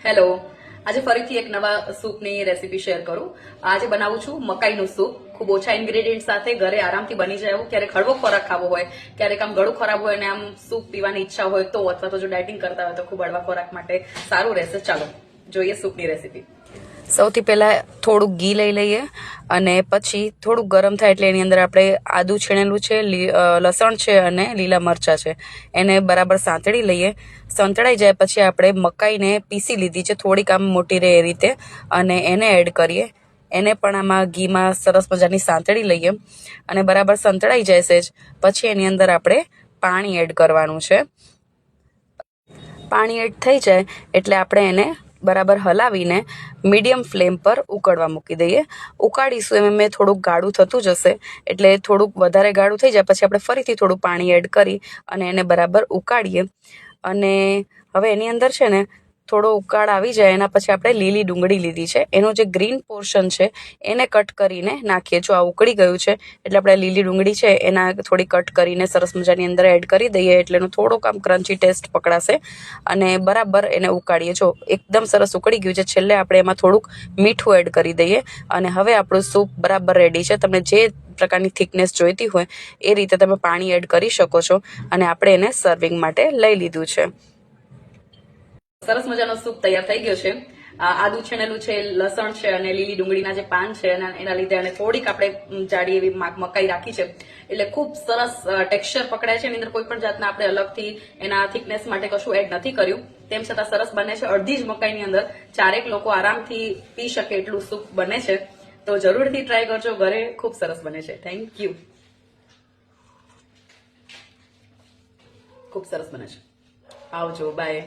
Hello, આજે ફરીથી એક નવા સૂપની રેસીપી શેર કરું. આજે બનાવું છું મકાઈનું સૂપ. ખૂબ ઓછા ઇન્ગ્રેડિયન્ટ સાથે ઘરે આરામથી બની જાય એવું. ક્યારેક હળવો ખોરાક ખાવો હોય, ક્યારેક આમ ગળું ખરાબ હોય અને આમ સૂપ પીવાની ઈચ્છા હોય તો, અથવા તો જો ડાયટિંગ કરતા હોય તો ખૂબ હળવા ખોરાક માટે સારું રહેશે. ચાલો જોઈએ સૂપની રેસીપી. સૌથી પહેલા થોડુંક ઘી લઈ લઈએ અને પછી થોડુંક ગરમ થાય એટલે એની અંદર આપણે આદું છીણેલું છે, લસણ છે અને લીલા મરચાં છે, એને બરાબર સાંતળી લઈએ. સંતળાઈ જાય પછી આપણે મકાઈને પીસી લીધી છે, થોડીક આમ મોટી રહે એ રીતે, અને એને એડ કરીએ. એને પણ આમાં ઘીમાં સરસ મજાની સાંતળી લઈએ અને બરાબર સંતળાઈ જાય છે પછી એની અંદર આપણે પાણી એડ કરવાનું છે. પાણી એડ થઈ જાય એટલે આપણે એને બરાબર હલાવીને મીડિયમ ફ્લેમ પર ઉકળવા મૂકી દઈએ. ઉકાળીશું એમ થોડુંક ગાઢું થતું જશે એટલે થોડુંક વધારે ગાઢું થઈ જાય પછી આપણે ફરીથી થોડું પાણી એડ કરી અને એને બરાબર ઉકાળીએ. અને હવે એની અંદર છે ને થોડો ઉકાળ આવી જાય એના પછી આપણે લીલી ડુંગળી લીધી છે, એનું જે ગ્રીન પોર્શન છે એને કટ કરીને નાખીએ. જો આ ઉકળી ગયું છે એટલે આપણે લીલી ડુંગળી છે એના થોડી કટ કરીને સરસ મજાની અંદર એડ કરી દઈએ એટલે એનું થોડુંક આમ ક્રન્ચી ટેસ્ટ પકડાશે અને બરાબર એને ઉકાળીએ. જો એકદમ સરસ ઉકળી ગયું છે, છેલ્લે આપણે એમાં થોડુંક મીઠું એડ કરી દઈએ અને હવે આપણું સૂપ બરાબર રેડી છે. તમને જે પ્રકારની થિકનેસ જોઈતી હોય એ રીતે તમે પાણી એડ કરી શકો છો અને આપણે એને સર્વિંગ માટે લઈ લીધું છે. સરસ મજાનો સૂપ તૈયાર થઈ ગયો છે. આદુ છીણેલું છે, લસણ છે અને લીલી ડુંગળીના જે પાન છે એના લીધે અને થોડીક આપણે જાડી એવી મકાઈ રાખી છે એટલે ખૂબ સરસ ટેક્સચર પકડાય છે. એની અંદર કોઈ પણ જાતના આપણે અલગથી એના થિકનેસ માટે કશું એડ નથી કર્યું, તેમ છતાં સરસ બને છે. અડધી જ મકાઈની અંદર 4 લોકો આરામથી પી શકે એટલું સૂપ બને છે. તો જરૂરથી ટ્રાય કરજો ઘરે, ખૂબ સરસ બને છે. Thank you. ખૂબ સરસ બને છે. આવજો, બાય.